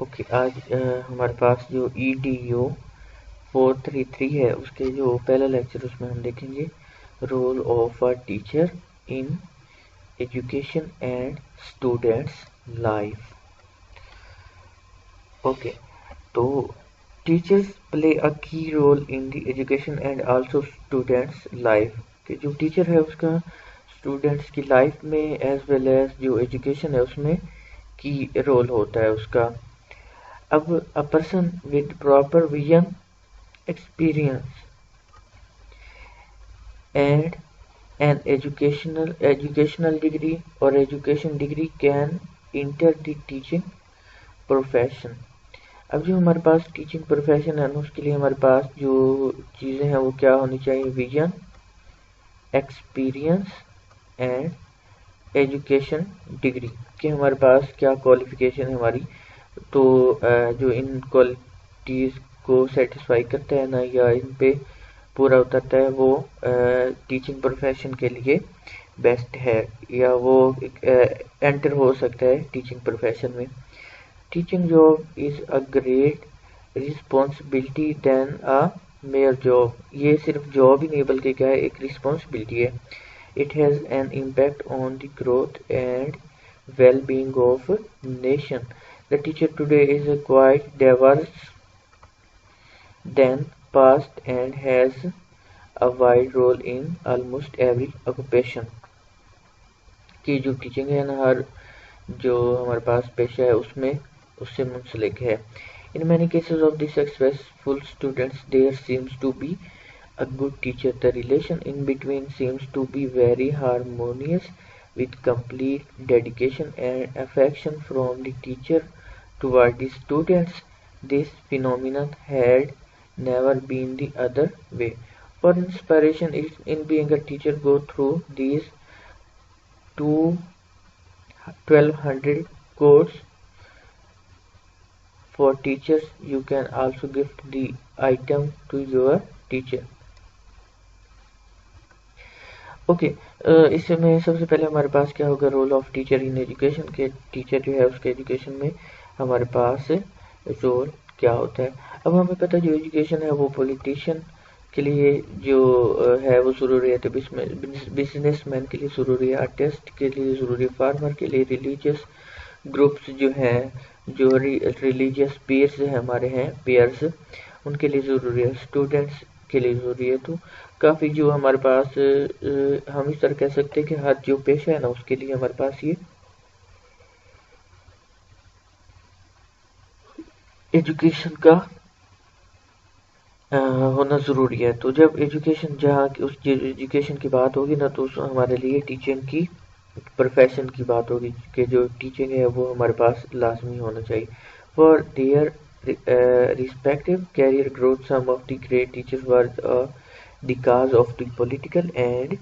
Okay, आज हमारे पास जो EDU 433 है उसके जो पहला लेक्चर उसमें हम देखेंगे role of a teacher in education and students life. Okay, तो teachers play a key role in the education and also students life. कि जो टीचर है उसका स्टूडेंट्स की लाइफ में एज वेल एज जो एजुकेशन है उसमें की रोल होता है उसका। अब a person with proper vision, experience and an educational degree or education degree can enter the teaching profession। अब जो हमारे पास टीचिंग प्रोफेशन है उसके लिए हमारे पास जो चीज़ें हैं वो क्या होनी चाहिए, vision, experience and education degree. कि हमारे पास क्या क्वालिफिकेशन है हमारी, तो जो इन क्वालिटीज़ को सेटिस्फाई करता है ना या इन पे पूरा उतरता है वो टीचिंग प्रोफेशन के लिए बेस्ट है या वो एंटर हो सकता है टीचिंग प्रोफेशन में। Teaching job is a great responsibility than a mere job. ये सिर्फ जॉब ही नहीं बल्कि क्या है, एक रिस्पॉन्सिबिलिटी है। It has an impact on the growth and well-being of nation. The teacher today is quite diverse than past and has a wide role in almost every occupation। कि जो टीचिंग है ना हर जो हमारे पास पेशा है उसमें उससे मुंसलिक है। In many cases of the successful students there seems to be a good teacher. The relation in between seems to be very harmonious with complete dedication and affection from the teacher toward the students. This phenomenon had never been the other way. For inspiration in being a teacher, go through these 1200 quotes for teachers. You can also gift the item to your teacher. Okay, इसमें सबसे पहले हमारे पास क्या होगा, role of teacher in education. के teacher जो है उसके एजुकेशन में हमारे पास रोल क्या होता है। अब हमें पता है जो एजुकेशन है वो पॉलिटिशियन के लिए जो है वो ज़रूरी है, तो बिजनेसमैन के लिए ज़रूरी है, आर्टिस्ट के लिए ज़रूरी है, फार्मर के लिए, रिलीजियस ग्रुप्स जो हैं, जो रिलीजियस पीयर्स हैं हमारे हैं पीयर्स, उनके लिए ज़रूरी है, स्टूडेंट्स के लिए ज़रूरी है। तो काफ़ी जो हमारे पास हम इस तरह कह सकते हैं कि हर जो पेशा है ना उसके लिए हमारे पास ये एजुकेशन का होना ज़रूरी है। तो जब एजुकेशन जहाँ की उस एजुकेशन की बात होगी ना तो हमारे लिए टीचिंग की प्रोफेशन की बात होगी कि जो टीचिंग है वो हमारे पास लाजमी होना चाहिए। For their respective career growth, some of the great teachers were the cause of the political and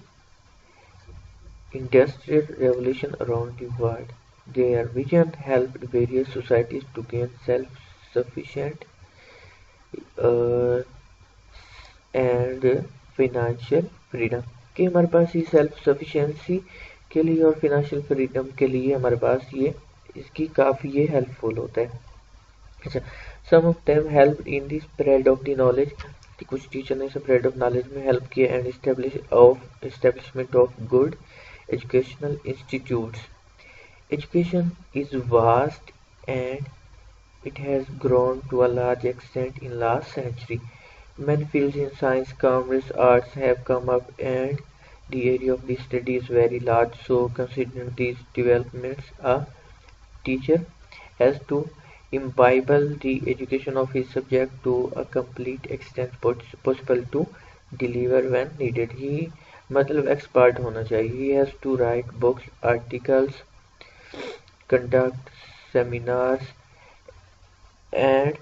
industrial revolution around the world. Their vision helped various societies to gain self-sufficient uh, and financial freedom। कि हमारे पास ये self sufficiency के लिए और financial freedom के लिए हमारे पास ये इसकी काफ़ी ये हेल्पफुल होता है। अच्छा, some of them help in the spread of the knowledge. कुछ टीचर ने स्प्रेड ऑफ नॉलेज में हेल्प किया and establishment of good educational institutes. Education is vast and it has grown to a large extent in last century. Many fields in science, commerce, arts have come up and the area of the study is very large. So considering these developments, a teacher has to imbibe the education of his subject to a complete extent possible to deliver when needed. He मतलब expert होना चाहिए। He has to write books, articles, conduct seminars and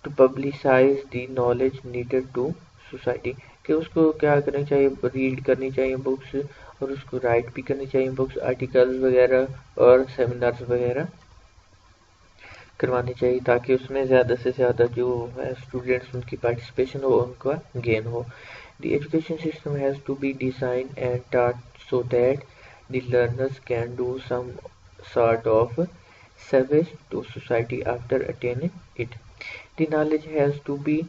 to publicize the knowledge needed to society। कि उसको क्या करनी चाहिए, read करनी चाहिए बुक्स और उसको राइट भी करनी चाहिए बुक्स, आर्टिकल्स वगैरह और सेमिनार्स वगैरह करवानी चाहिए ताकि उसमें ज़्यादा से ज़्यादा जो है स्टूडेंट्स उनकी पार्टिसिपेशन हो, उनका गेन हो। The education system has to be designed and taught so that the learners can do some sort of savage to society after attaining it. The knowledge has to be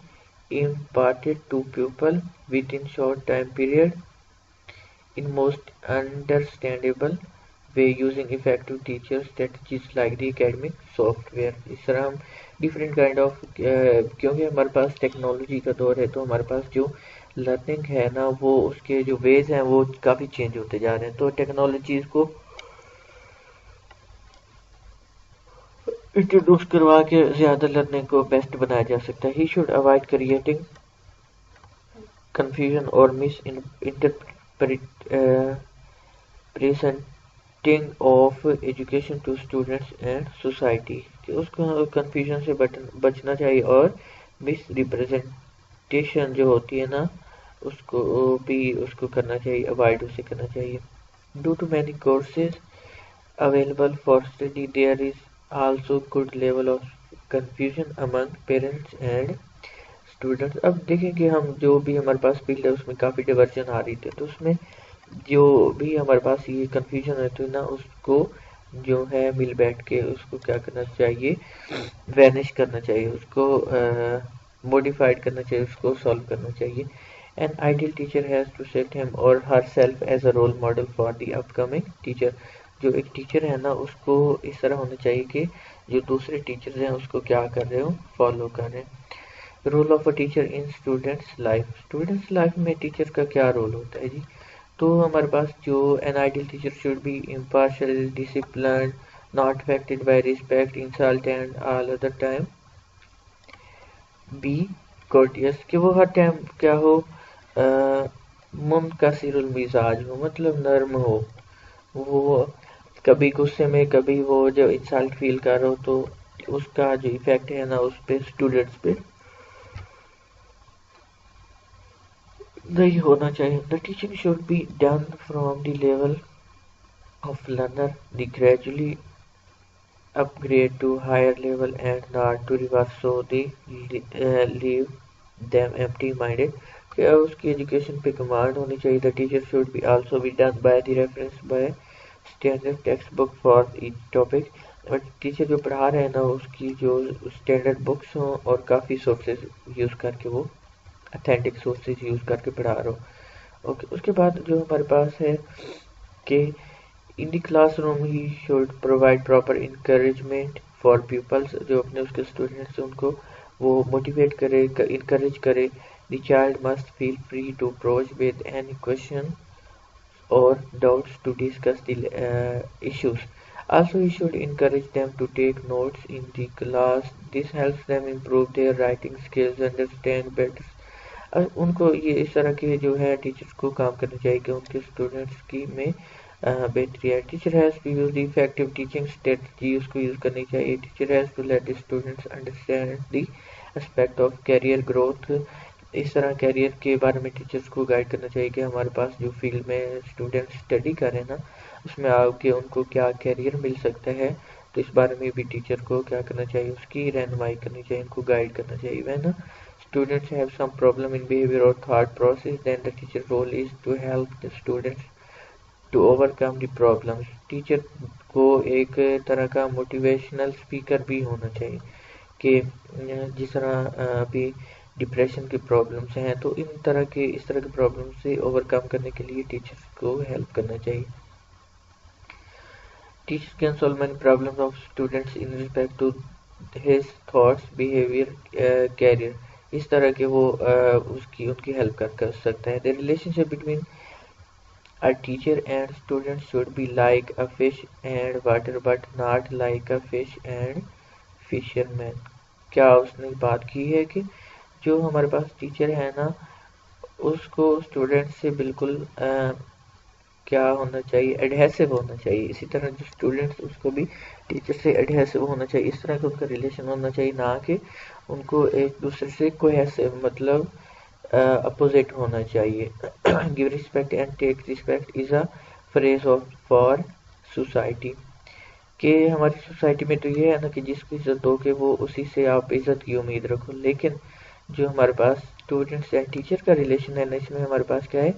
imparted to pupil within short time period in most understandable way using effective teacher strategies like the academic software। इस तरह हम different kind of क्योंकि हमारे पास technology का दौर है तो हमारे पास जो लर्निंग है ना वो उसके जो वेज हैं वो काफ़ी चेंज होते जा रहे हैं, तो टेक्नोलॉजीज को इंट्रोड्यूस करवा के ज़्यादा लर्निंग को बेस्ट बनाया जा सकता है। He should avoid creating confusion or misinterpreting of education to students and society, कि उसको confusion से बचना चाहिए और मिसरिप्रेजेंटेशन जो होती है ना उसको करना चाहिए, अवॉइड उसे करना चाहिए। Due to many courses available for study, there is also good level of confusion among parents and students. अब देखें कि हम जो भी हमारे पास फील्ड है उसमें काफ़ी डिवर्जन आ रही थी, तो उसमें जो भी हमारे पास ये कंफ्यूजन रहती है ना उसको जो है मिल बैठ के उसको क्या करना चाहिए, वैनिश करना चाहिए, उसको मॉडिफाइड करना चाहिए, उसको सॉल्व करना चाहिए। An ideal teacher has to set him और herself as a role model for the upcoming teacher. जो एक टीचर है ना उसको इस तरह होना चाहिए कि जो दूसरे टीचर्स हैं उसको क्या कर रहे हो, फॉलो कर रहे हैं। Role of a teacher in students life. Students life में टीचर का क्या रोल होता है जी, तो हमारे पास जो an ideal teacher should be impartial, disciplined, not affected by respect, insult and all other time, be courteous, कि वो हर टाइम क्या हो, मुनकसिरुल मिजाज हो, मतलब नर्म हो, वो कभी गुस्से में कभी वो जो इंसल्ट फील कर रहा हो तो उसका जो इफेक्ट है ना उस पे स्टूडेंट्स पे नहीं होना चाहिए। The teaching should be done from the level of learner, the gradually upgrade to higher level and not to reverse, so they leave them empty minded। क्या उसकी एजुकेशन पे कमांड होनी चाहिए। The teacher should be also be done by the reference by standard text book for each topic. और teacher जो पढ़ा रहे हैं ना उसकी जो स्टैंडर्ड बुक्स हों और काफ़ी सोर्सेज यूज़ करके वो अथेंटिक सोर्सेज यूज़ करके पढ़ा रहा हो। ओके, उसके बाद जो हमारे पास है कि in the classroom he should provide proper encouragement for peoples, जो अपने उसके स्टूडेंट्स वो मोटिवेट करे, इंकरेज करे। The child must feel free to approach with any question और doubts to discuss the issues. Also, he should encourage them to take notes in the class. This helps them improve their writing skills, understand better। उनको ये इस तरह के जो है teachers को काम करना चाहिए कि उनके स्टूडेंट्स की में बेहतरी है। Teacher has to use the effective teaching strategy, उसको यूज़ करनी चाहिए। Teacher has to let the students understand the aspect of career growth. इस तरह कैरियर के बारे में टीचर्स को गाइड करना चाहिए कि हमारे पास जो फील्ड में स्टूडेंट स्टडी करें ना उसमें आके उनको क्या कैरियर मिल सकता है, तो इस बारे में भी टीचर को क्या करना चाहिए, उसकी रहनुमाई करनी चाहिए, उनको गाइड करना चाहिए। वह students have some problem in behavior or thought process, then the teacher role is to help the students to overcome the problems। Teacher को एक तरह का मोटिवेशनल स्पीकर भी होना चाहिए कि जिस तरह अभी डिप्रेशन की प्रॉब्लम्स हैं तो इस तरह के प्रॉब्लम से ओवरकम करने के लिए टीचर्स को हेल्प करना चाहिए। Teacher can solve many problems of students in respect to his thoughts, behaviour, career. इस तरह के वो उनकी हेल्प कर सकता है। The relationship between a teacher and student should be like a fish and water but not like a fish and fisherman. क्या उसने बात की है कि जो हमारे पास टीचर है ना उसको स्टूडेंट से बिल्कुल क्या होना चाहिए, एडहेसिव होना चाहिए। इसी तरह जो स्टूडेंट्स उसको भी टीचर से एडहेसिव होना चाहिए, इस तरह का उनका रिलेशन होना चाहिए, ना कि उनको एक दूसरे से कोहेसिव मतलब अपोजिट होना चाहिए। Give respect and take respect is a phrase of for society, कि हमारी सोसाइटी में तो ये है ना कि जिसकी इज्जत हो के वो उसी से आप इज्जत की उम्मीद रखो। लेकिन जो हमारे पास स्टूडेंट्स एंड टीचर का रिलेशन है ना इसमें हमारे पास क्या है,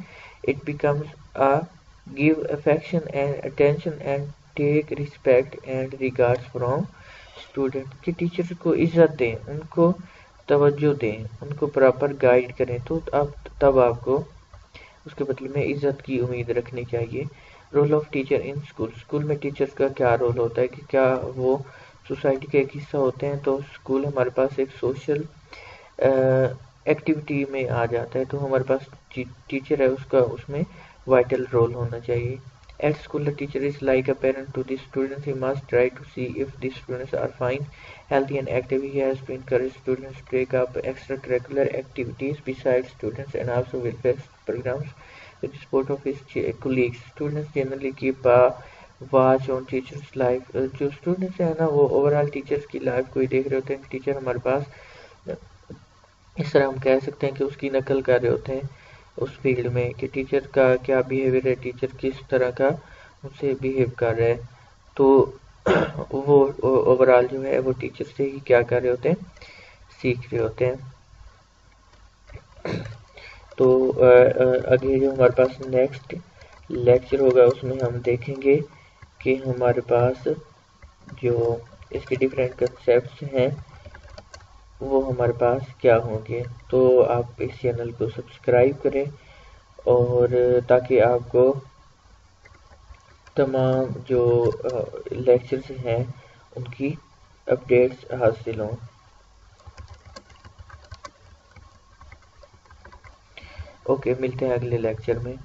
it becomes a give affection and attention and take respect and regards from student, कि टीचर को इज्जत दें, उनको तवज्जो दें, उनको प्रॉपर गाइड करें, तो अब तब आपको उसके बदले में इज्जत की उम्मीद रखनी चाहिए। Role of teacher in school, school में टीचर्स का क्या रोल होता है, कि क्या वो सोसाइटी का एक हिस्सा होते हैं। तो स्कूल हमारे पास एक सोशल एक्टिविटी में आ जाता है, तो हमारे पास टीचर है, उसका उसमें वाइटल रोल होना चाहिए। At school, the teacher is like a parent to the students. He must try to see if the students are fine, healthy, and active. He has to encourage students to take up extracurricular activities besides students and also welfare programs with the support of his colleagues. Students generally keep a watch on teachers' life. जो students हैं ना, वो overall teachers की life को ही देख रहे होते हैं। टीचर हमारे पास इस तरह हम कह सकते हैं कि उसकी नकल कर रहे होते हैं उस फील्ड में, कि टीचर का क्या बिहेवियर है, टीचर किस तरह का उनसे बिहेव कर रहा है। तो वो ओवरऑल जो है वो टीचर से ही क्या कर रहे होते हैं, सीख रहे होते हैं। तो आगे जो हमारे पास नेक्स्ट लेक्चर होगा उसमें हम देखेंगे कि हमारे पास जो इसके डिफरेंट कंसेप्ट्स हैं वो हमारे पास क्या होंगे। तो आप इस चैनल को सब्सक्राइब करें और ताकि आपको तमाम जो लेक्चर्स हैं उनकी अपडेट्स हासिल हों। ओके, मिलते हैं अगले लेक्चर में।